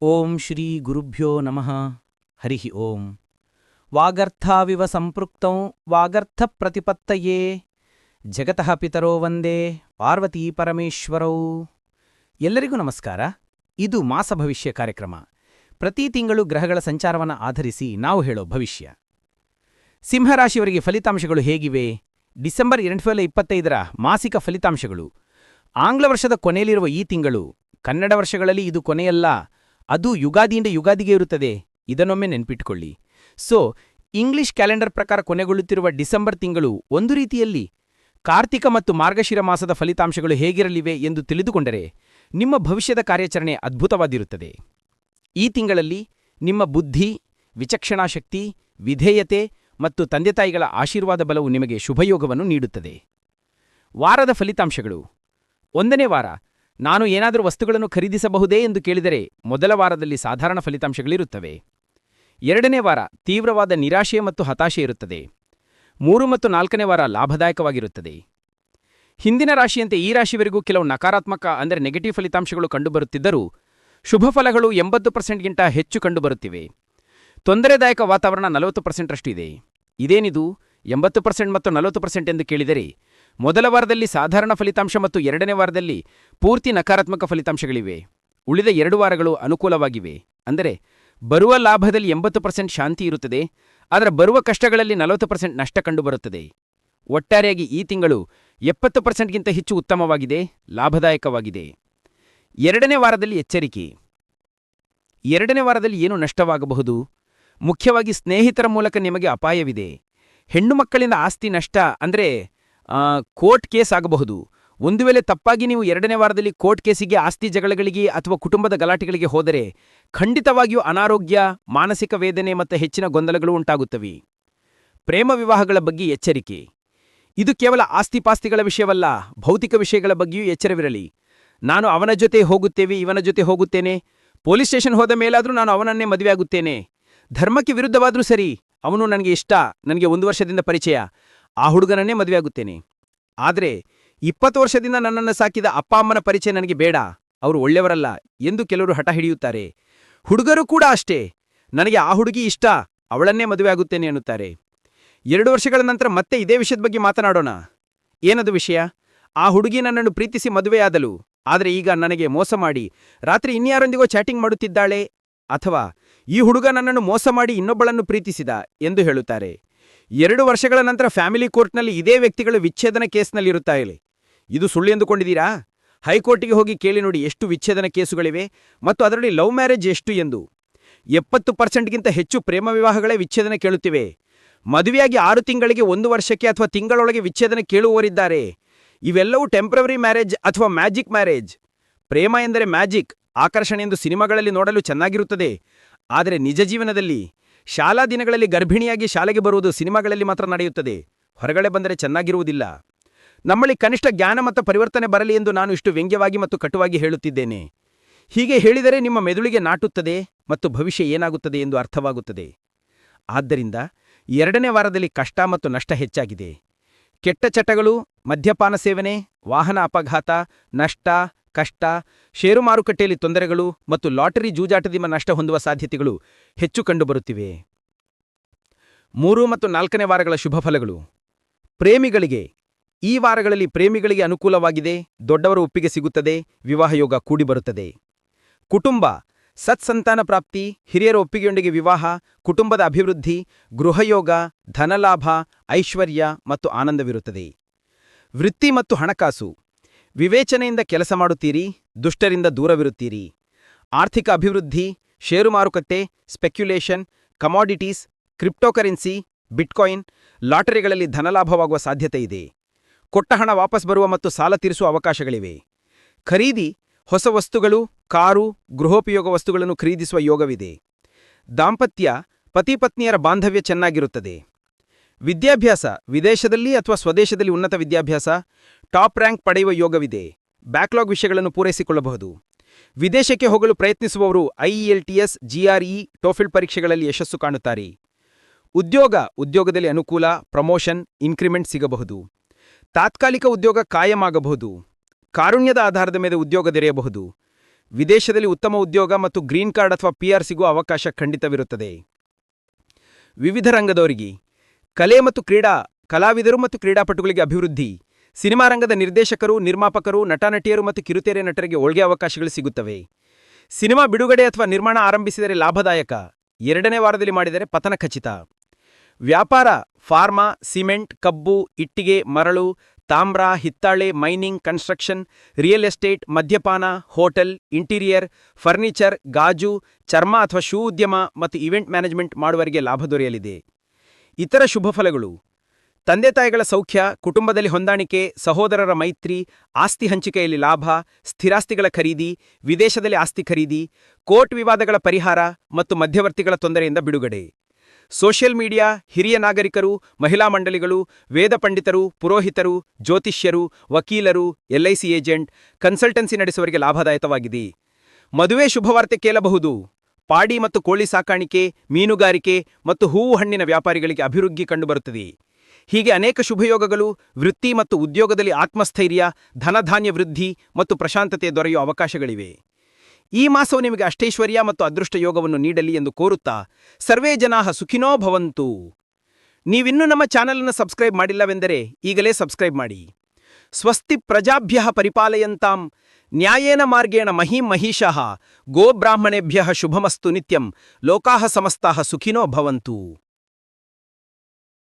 ಓಂ ಶ್ರೀ ಗುರುಭ್ಯೋ ನಮಃ ಹರಿ ಓಂ ವಾಗರ್ಥಾವಿವ ಸಂಪೃಕ್ತೌ ವಾಗರ್ಥ ಪ್ರತಿಪತ್ತಯೇ ಜಗತಃ ಪಿತರೋ ವಂದೇ ಪಾರ್ವತೀ ಪರಮೇಶ್ವರೌ. ಎಲ್ಲರಿಗೂ ನಮಸ್ಕಾರ. ಇದು ಮಾಸ ಭವಿಷ್ಯ ಕಾರ್ಯಕ್ರಮ. ಪ್ರತಿ ತಿಂಗಳು ಗ್ರಹಗಳ ಸಂಚಾರವನ್ನು ಆಧರಿಸಿ ನಾವು ಹೇಳೋ ಭವಿಷ್ಯ. ಸಿಂಹರಾಶಿಯವರಿಗೆ ಫಲಿತಾಂಶಗಳು ಹೇಗಿವೆ? ಡಿಸೆಂಬರ್ 2025ರ ಮಾಸಿಕ ಫಲಿತಾಂಶಗಳು. ಆಂಗ್ಲ ವರ್ಷದ ಕೊನೆಯಲ್ಲಿರುವ ಈ ತಿಂಗಳು, ಕನ್ನಡ ವರ್ಷಗಳಲ್ಲಿ ಇದು ಕೊನೆಯಲ್ಲ, ಅದು ಯುಗಾದಿಯಿಂದ ಯುಗಾದಿಗೆ ಇರುತ್ತದೆ. ಇದನ್ನೊಮ್ಮೆ ನೆನ್ಪಿಟ್ಕೊಳ್ಳಿ. ಇಂಗ್ಲಿಷ್ ಕ್ಯಾಲೆಂಡರ್ ಪ್ರಕಾರ ಕೊನೆಗೊಳ್ಳುತ್ತಿರುವ ಡಿಸೆಂಬರ್ ತಿಂಗಳು ಒಂದು ರೀತಿಯಲ್ಲಿ ಕಾರ್ತಿಕ ಮತ್ತು ಮಾರ್ಗಶಿರ ಮಾಸದ ಫಲಿತಾಂಶಗಳು ಹೇಗಿರಲಿವೆ ಎಂದು ತಿಳಿದುಕೊಂಡರೆ ನಿಮ್ಮ ಭವಿಷ್ಯದ ಕಾರ್ಯಾಚರಣೆ ಅದ್ಭುತವಾಗಿರುತ್ತದೆ. ಈ ತಿಂಗಳಲ್ಲಿ ನಿಮ್ಮ ಬುದ್ಧಿ, ವಿಚಕ್ಷಣಾಶಕ್ತಿ, ವಿಧೇಯತೆ ಮತ್ತು ತಂದೆತಾಯಿಗಳ ಆಶೀರ್ವಾದ ಬಲವು ನಿಮಗೆ ಶುಭಯೋಗವನ್ನು ನೀಡುತ್ತದೆ. ವಾರದ ಫಲಿತಾಂಶಗಳು. 1ನೇ ವಾರ, ನಾನು ಏನಾದರೂ ವಸ್ತುಗಳನ್ನು ಖರೀದಿಸಬಹುದೇ ಎಂದು ಕೇಳಿದರೆ ಮೊದಲ ವಾರದಲ್ಲಿ ಸಾಧಾರಣ ಫಲಿತಾಂಶಗಳಿರುತ್ತವೆ. 2ನೇ ವಾರ ತೀವ್ರವಾದ ನಿರಾಶೆ ಮತ್ತು ಹತಾಶೆ ಇರುತ್ತದೆ. 3 ಮತ್ತು 4ನೇ ವಾರ ಲಾಭದಾಯಕವಾಗಿರುತ್ತದೆ. ಹಿಂದಿನ ರಾಶಿಯಂತೆ ಈ ರಾಶಿಯವರಿಗೂ ಕೆಲವು ನಕಾರಾತ್ಮಕ ಅಂದರೆ ನೆಗೆಟಿವ್ ಫಲಿತಾಂಶಗಳು ಕಂಡುಬರುತ್ತಿದ್ದರೂ ಶುಭ ಫಲಗಳು 80%ಗಿಂತ ಹೆಚ್ಚು ಕಂಡುಬರುತ್ತಿವೆ. ತೊಂದರೆದಾಯಕ ವಾತಾವರಣ 40%ರಷ್ಟು ಇದೆ. ಇದೇನಿದು 80% ಮತ್ತು 40% ಎಂದು ಕೇಳಿದರೆ, ಮೊದಲ ವಾರದಲ್ಲಿ ಸಾಧಾರಣ ಫಲಿತಾಂಶ ಮತ್ತು 2ನೇ ವಾರದಲ್ಲಿ ಪೂರ್ತಿ ನಕಾರಾತ್ಮಕ ಫಲಿತಾಂಶಗಳಿವೆ. ಉಳಿದ 2 ವಾರಗಳು ಅನುಕೂಲವಾಗಿವೆ. ಅಂದರೆ ಬರುವ ಲಾಭದಲ್ಲಿ 80% ಶಾಂತಿ ಇರುತ್ತದೆ, ಆದರೆ ಬರುವ ಕಷ್ಟಗಳಲ್ಲಿ 40% ನಷ್ಟ ಕಂಡುಬರುತ್ತದೆ. ಒಟ್ಟಾರೆಯಾಗಿ ಈ ತಿಂಗಳು 70%ಗಿಂತ ಹೆಚ್ಚು ಉತ್ತಮವಾಗಿದೆ, ಲಾಭದಾಯಕವಾಗಿದೆ. 2ನೇ ವಾರದಲ್ಲಿ ಎಚ್ಚರಿಕೆ. 2ನೇ ವಾರದಲ್ಲಿ ಏನು ನಷ್ಟವಾಗಬಹುದು? ಮುಖ್ಯವಾಗಿ ಸ್ನೇಹಿತರ ಮೂಲಕ ನಿಮಗೆ ಅಪಾಯವಿದೆ. ಹೆಣ್ಣು ಮಕ್ಕಳಿಂದ ಆಸ್ತಿ ನಷ್ಟ ಅಂದರೆ ಕೋರ್ಟ್ ಕೇಸ್ ಆಗಬಹುದು. ಒಂದು ವೇಳೆ ತಪ್ಪಾಗಿ ನೀವು 2ನೇ ವಾರದಲ್ಲಿ ಕೋರ್ಟ್ ಕೇಸಿಗೆ, ಆಸ್ತಿ ಜಗಳಗಳಿಗೆ ಅಥವಾ ಕುಟುಂಬದ ಗಲಾಟೆಗಳಿಗೆ ಹೋದರೆ ಖಂಡಿತವಾಗಿಯೂ ಅನಾರೋಗ್ಯ, ಮಾನಸಿಕ ವೇದನೆ ಮತ್ತು ಹೆಚ್ಚಿನ ಗೊಂದಲಗಳು ಉಂಟಾಗುತ್ತವೆ. ಪ್ರೇಮ ವಿವಾಹಗಳ ಬಗ್ಗೆ ಎಚ್ಚರಿಕೆ. ಇದು ಕೇವಲ ಆಸ್ತಿಪಾಸ್ತಿಗಳ ವಿಷಯವಲ್ಲ, ಭೌತಿಕ ವಿಷಯಗಳ ಬಗ್ಗೆಯೂ ಎಚ್ಚರವಿರಲಿ. ನಾನು ಅವನ ಜೊತೆ ಹೋಗುತ್ತೇವೆ, ಇವನ ಜೊತೆ ಹೋಗುತ್ತೇನೆ, ಪೊಲೀಸ್ ಸ್ಟೇಷನ್ ಹೋದ ಮೇಲಾದರೂ ನಾನು ಅವನನ್ನೇ ಮದುವೆಯಾಗುತ್ತೇನೆ, ಧರ್ಮಕ್ಕೆ ವಿರುದ್ಧವಾದರೂ ಸರಿ, ಅವನು ನನಗೆ ಇಷ್ಟ, ನನಗೆ 1 ವರ್ಷದಿಂದ ಪರಿಚಯ, ಆ ಹುಡುಗನನ್ನೇ ಮದುವೆಯಾಗುತ್ತೇನೆ. ಆದರೆ 20 ವರ್ಷದಿಂದ ನನ್ನನ್ನು ಸಾಕಿದ ಅಪ್ಪ ಅಮ್ಮನ ಪರಿಚಯ ನನಗೆ ಬೇಡ, ಅವರು ಒಳ್ಳೆಯವರಲ್ಲ ಎಂದು ಕೆಲವರು ಹಠ ಹಿಡಿಯುತ್ತಾರೆ. ಹುಡುಗರು ಕೂಡ ಅಷ್ಟೇ, ನನಗೆ ಆ ಹುಡುಗಿ ಇಷ್ಟ, ಅವಳನ್ನೇ ಮದುವೆಯಾಗುತ್ತೇನೆ ಎನ್ನುತ್ತಾರೆ. 2 ವರ್ಷಗಳ ನಂತರ ಮತ್ತೆ ಇದೇ ವಿಷಯದ ಬಗ್ಗೆ ಮಾತನಾಡೋಣ. ಏನದು ವಿಷಯ? ಆ ಹುಡುಗಿ ನನ್ನನ್ನು ಪ್ರೀತಿಸಿ ಮದುವೆಯಾದಳು, ಆದರೆ ಈಗ ನನಗೆ ಮೋಸ ಮಾಡಿ ರಾತ್ರಿ ಇನ್ಯಾರೊಂದಿಗೋ ಚಾಟಿಂಗ್ ಮಾಡುತ್ತಿದ್ದಾಳೆ, ಅಥವಾ ಈ ಹುಡುಗ ನನ್ನನ್ನು ಮೋಸ ಮಾಡಿ ಇನ್ನೊಬ್ಬಳನ್ನು ಪ್ರೀತಿಸಿದ ಎಂದು ಹೇಳುತ್ತಾರೆ. 2 ವರ್ಷಗಳ ನಂತರ ಫ್ಯಾಮಿಲಿ ಕೋರ್ಟ್ನಲ್ಲಿ ಇದೇ ವ್ಯಕ್ತಿಗಳು ವಿಚ್ಛೇದನ ಕೇಸ್ನಲ್ಲಿರುತ್ತಾರೆ. ಇದು ಸುಳ್ಳು ಎಂದುಕೊಂಡಿದ್ದೀರಾ? ಹೈಕೋರ್ಟಿಗೆ ಹೋಗಿ ಕೇಳಿ ನೋಡಿ ಎಷ್ಟು ವಿಚ್ಛೇದನ ಕೇಸುಗಳಿವೆ ಮತ್ತು ಅದರಲ್ಲಿ ಲವ್ ಮ್ಯಾರೇಜ್ ಎಷ್ಟು ಎಂದು. 70%ಗಿಂತ ಹೆಚ್ಚು ಪ್ರೇಮ ವಿವಾಹಗಳೇ ವಿಚ್ಛೇದನ ಕೇಳುತ್ತಿವೆ. ಮದುವೆಯಾಗಿ 6 ತಿಂಗಳಿಗೆ, 1 ವರ್ಷಕ್ಕೆ ಅಥವಾ ತಿಂಗಳೊಳಗೆ ವಿಚ್ಛೇದನ ಕೇಳುವವರಿದ್ದಾರೆ. ಇವೆಲ್ಲವೂ ಟೆಂಪ್ರವರಿ ಮ್ಯಾರೇಜ್ ಅಥವಾ ಮ್ಯಾಜಿಕ್ ಮ್ಯಾರೇಜ್. ಪ್ರೇಮ ಎಂದರೆ ಮ್ಯಾಜಿಕ್, ಆಕರ್ಷಣೆ ಎಂದು ಸಿನಿಮಾಗಳಲ್ಲಿ ನೋಡಲು ಚೆನ್ನಾಗಿರುತ್ತದೆ, ಆದರೆ ನಿಜ ಜೀವನದಲ್ಲಿ, ಶಾಲಾ ದಿನಗಳಲ್ಲಿ ಗರ್ಭಿಣಿಯಾಗಿ ಶಾಲೆಗೆ ಬರುವುದು ಸಿನಿಮಾಗಳಲ್ಲಿ ಮಾತ್ರ ನಡೆಯುತ್ತದೆ, ಹೊರಗಡೆ ಬಂದರೆ ಚೆನ್ನಾಗಿರುವುದಿಲ್ಲ. ನಮ್ಮಲ್ಲಿ ಕನಿಷ್ಠ ಜ್ಞಾನ ಮತ್ತು ಪರಿವರ್ತನೆ ಬರಲಿ ಎಂದು ನಾನು ಇಷ್ಟು ವ್ಯಂಗ್ಯವಾಗಿ ಮತ್ತು ಕಟುವಾಗಿ ಹೇಳುತ್ತಿದ್ದೇನೆ. ಹೀಗೆ ಹೇಳಿದರೆ ನಿಮ್ಮ ಮೆದುಳಿಗೆ ನಾಟುತ್ತದೆ ಮತ್ತು ಭವಿಷ್ಯ ಏನಾಗುತ್ತದೆ ಎಂದು ಅರ್ಥವಾಗುತ್ತದೆ. ಆದ್ದರಿಂದ 2ನೇ ವಾರದಲ್ಲಿ ಕಷ್ಟ ಮತ್ತು ನಷ್ಟ ಹೆಚ್ಚಾಗಿದೆ. ಕೆಟ್ಟ ಚಟಗಳು, ಮದ್ಯಪಾನ ಸೇವನೆ, ವಾಹನ ಅಪಘಾತ, ನಷ್ಟ, ಕಷ್ಟ, ಷೇರು ಮಾರುಕಟ್ಟೆಯಲ್ಲಿ ತೊಂದರೆಗಳು ಮತ್ತು ಲಾಟರಿ ಜೂಜಾಟದಿಂದ ನಷ್ಟ ಹೊಂದುವ ಸಾಧ್ಯತೆಗಳು ಹೆಚ್ಚು ಕಂಡುಬರುತ್ತಿವೆ. 3 ಮತ್ತು 4ನೇ ವಾರಗಳ ಶುಭ ಫಲಗಳು. ಪ್ರೇಮಿಗಳಿಗೆ ಈ ವಾರಗಳಲ್ಲಿ ಪ್ರೇಮಿಗಳಿಗೆ ಅನುಕೂಲವಾಗಿದೆ, ದೊಡ್ಡವರ ಒಪ್ಪಿಗೆ ಸಿಗುತ್ತದೆ, ವಿವಾಹ ಯೋಗ ಕೂಡಿಬರುತ್ತದೆ. ಕುಟುಂಬ, ಸತ್ಸಂತಾನ ಪ್ರಾಪ್ತಿ, ಹಿರಿಯರ ಒಪ್ಪಿಗೆಯೊಂದಿಗೆ ವಿವಾಹ, ಕುಟುಂಬದ ಅಭಿವೃದ್ಧಿ, ಗೃಹಯೋಗ, ಧನಲಾಭ, ಐಶ್ವರ್ಯ ಮತ್ತು ಆನಂದವಿರುತ್ತದೆ. ವೃತ್ತಿ ಮತ್ತು ಹಣಕಾಸು, ವಿವೇಚನೆಯಿಂದ ಕೆಲಸ ಮಾಡುತ್ತೀರಿ, ದುಷ್ಟರಿಂದ ದೂರವಿರುತ್ತೀರಿ. ಆರ್ಥಿಕ ಅಭಿವೃದ್ಧಿ, ಷೇರು ಮಾರುಕಟ್ಟೆ, ಸ್ಪೆಕ್ಯುಲೇಷನ್, ಕಮಾಡಿಟೀಸ್, ಕ್ರಿಪ್ಟೋಕರೆನ್ಸಿ, ಬಿಟ್ಕಾಯಿನ್, ಲಾಟರಿಗಳಲ್ಲಿ ಧನಲಾಭವಾಗುವ ಸಾಧ್ಯತೆ ಇದೆ. ಕೊಟ್ಟ ಹಣ ವಾಪಸ್ ಬರುವ ಮತ್ತು ಸಾಲ ತೀರಿಸುವ ಅವಕಾಶಗಳಿವೆ. ಖರೀದಿ, ಹೊಸ ವಸ್ತುಗಳು, ಕಾರು, ಗೃಹೋಪಯೋಗ ವಸ್ತುಗಳನ್ನು ಖರೀದಿಸುವ ಯೋಗವಿದೆ. ದಾಂಪತ್ಯ, ಪತಿ ಪತ್ನಿಯರ ಬಾಂಧವ್ಯ ಚೆನ್ನಾಗಿರುತ್ತದೆ. ವಿದ್ಯಾಭ್ಯಾಸ, ವಿದೇಶದಲ್ಲಿ ಅಥವಾ ಸ್ವದೇಶದಲ್ಲಿ ಉನ್ನತ ವಿದ್ಯಾಭ್ಯಾಸ, ಟಾಪ್ ರ್ಯಾಂಕ್ ಪಡೆಯುವ ಯೋಗವಿದೆ. ಬ್ಯಾಕ್ಲಾಗ್ ವಿಷಯಗಳನ್ನು ಪೂರೈಸಿಕೊಳ್ಳಬಹುದು. ವಿದೇಶಕ್ಕೆ ಹೋಗಲು ಪ್ರಯತ್ನಿಸುವವರು IELTS, GRE, ಟೋಫಿಲ್ ಪರೀಕ್ಷೆಗಳಲ್ಲಿ ಯಶಸ್ಸು ಕಾಣುತ್ತಾರೆ. ಉದ್ಯೋಗದಲ್ಲಿ ಅನುಕೂಲ, ಪ್ರಮೋಷನ್, ಇನ್ಕ್ರಿಮೆಂಟ್ ಸಿಗಬಹುದು. ತಾತ್ಕಾಲಿಕ ಉದ್ಯೋಗ ಕಾಯಮಾಗಬಹುದು. ಕಾರುಣ್ಯದ ಆಧಾರದ ಮೇಲೆ ಉದ್ಯೋಗ ದೊರೆಯಬಹುದು. ವಿದೇಶದಲ್ಲಿ ಉತ್ತಮ ಉದ್ಯೋಗ ಮತ್ತು ಗ್ರೀನ್ ಕಾರ್ಡ್ ಅಥವಾ PR ಸಿಗುವ ಅವಕಾಶ ಖಂಡಿತವಿರುತ್ತದೆ. ವಿವಿಧ ರಂಗದವರಿಗೆ ಕಲೆ ಮತ್ತು ಕ್ರೀಡಾ ಕಲಾವಿದರು ಮತ್ತು ಕ್ರೀಡಾಪಟುಗಳಿಗೆ ಅಭಿವೃದ್ಧಿ. ಸಿನಿಮಾ ರಂಗದ ನಿರ್ದೇಶಕರು, ನಿರ್ಮಾಪಕರು, ನಟನಟಿಯರು ಮತ್ತು ಕಿರುತೆರೆ ನಟರಿಗೆ ಒಳ್ಳೆಯ ಅವಕಾಶಗಳು ಸಿಗುತ್ತವೆ. ಸಿನಿಮಾ ಬಿಡುಗಡೆ ಅಥವಾ ನಿರ್ಮಾಣ ಆರಂಭಿಸಿದರೆ ಲಾಭದಾಯಕ, 2ನೇ ವಾರದಲ್ಲಿ ಮಾಡಿದರೆ ಪತನ ಖಚಿತ. ವ್ಯಾಪಾರ ಫಾರ್ಮಾ, ಸಿಮೆಂಟ್, ಕಬ್ಬು, ಇಟ್ಟಿಗೆ, ಮರಳು, ತಾಮ್ರ, ಹಿತ್ತಾಳೆ, ಮೈನಿಂಗ್, ಕನ್ಸ್ಟ್ರಕ್ಷನ್, ರಿಯಲ್ ಎಸ್ಟೇಟ್, ಮದ್ಯಪಾನ, ಹೋಟೆಲ್, ಇಂಟೀರಿಯರ್, ಫರ್ನಿಚರ್, ಗಾಜು, ಚರ್ಮ ಅಥವಾ ಶೂ ಉದ್ಯಮ ಮತ್ತು ಇವೆಂಟ್ ಮ್ಯಾನೇಜ್ಮೆಂಟ್ ಮಾಡುವವರಿಗೆ ಲಾಭ ದೊರೆಯಲಿದೆ. ಇತರ ಶುಭಫಲಗಳು: ತಂದೆ ತಾಯಿಗಳ ಸೌಖ್ಯ, ಕುಟುಂಬದಲ್ಲಿ ಹೊಂದಾಣಿಕೆ, ಸಹೋದರರ ಮೈತ್ರಿ, ಆಸ್ತಿ ಹಂಚಿಕೆಯಲ್ಲಿ ಲಾಭ, ಸ್ಥಿರಾಸ್ತಿಗಳ ಖರೀದಿ, ವಿದೇಶದಲ್ಲಿ ಆಸ್ತಿ ಖರೀದಿ, ಕೋರ್ಟ್ ವಿವಾದಗಳ ಪರಿಹಾರ ಮತ್ತು ಮಧ್ಯವರ್ತಿಗಳ ತೊಂದರೆಯಿಂದ ಬಿಡುಗಡೆ. ಸೋಷಿಯಲ್ ಮೀಡಿಯಾ, ಹಿರಿಯ ನಾಗರಿಕರು, ಮಹಿಳಾ ಮಂಡಳಿಗಳು, ವೇದ ಪಂಡಿತರು, ಪುರೋಹಿತರು, ಜ್ಯೋತಿಷ್ಯರು, ವಕೀಲರು, LIC ಏಜೆಂಟ್, ಕನ್ಸಲ್ಟೆನ್ಸಿ ನಡೆಸುವವರಿಗೆ ಲಾಭದಾಯಕವಾಗಿದೆ. ಮದುವೆ ಶುಭವಾರ್ತೆ ಕೇಳಬಹುದು. ಪಾಡಿ ಮತ್ತು ಕೋಳಿ ಸಾಕಾಣಿಕೆ, ಮೀನುಗಾರಿಕೆ ಮತ್ತು ಹೂವು ಹಣ್ಣಿನ ವ್ಯಾಪಾರಿಗಳಿಗೆ ಅಭಿವೃದ್ಧಿ ಕಂಡುಬರುತ್ತದೆ. ಹೀಗೆ ಅನೇಕ ಶುಭಯೋಗಗಳು ವೃತ್ತಿ ಮತ್ತು ಉದ್ಯೋಗದಲ್ಲಿ ಆತ್ಮಸ್ಥೈರ್ಯ, ಧನಧಾನ್ಯ ವೃದ್ಧಿ ಮತ್ತು ಪ್ರಶಾಂತತೆ ದೊರೆಯುವ ಅವಕಾಶಗಳಿವೆ. ಈ ಮಾಸವು ನಿಮಗೆ ಅಷ್ಟೈಶ್ವರ್ಯ ಮತ್ತು ಅದೃಷ್ಟ ಯೋಗವನ್ನು ನೀಡಲಿ ಎಂದು ಕೋರುತ್ತಾ ಸರ್ವೇ ಜನಾಃ ಸುಖಿನೋ ಭವಂತು. ನೀವಿನ್ನೂ ನಮ್ಮ ಚಾನಲನ್ನು ಸಬ್ಸ್ಕ್ರೈಬ್ ಮಾಡಿಲ್ಲವೆಂದರೆ ಈಗಲೇ ಸಬ್ಸ್ಕ್ರೈಬ್ ಮಾಡಿ. ಸ್ವಸ್ತಿ ಪ್ರಜಾಭ್ಯಃ ಪರಿಪಾಲಯಂತಾಂ ನ್ಯಾಯೇನ ಮಾರ್ಗೇಣ ಮಹೀಂ ಮಹಿಷಃ ಗೋಬ್ರಾಹ್ಮಣೇಭ್ಯಃ ಶುಭಮಸ್ತು ನಿತ್ಯಂ ಲೋಕಾಃ ಸಮಸ್ತಾಃ ಸುಖಿನೋ ಭವಂತು.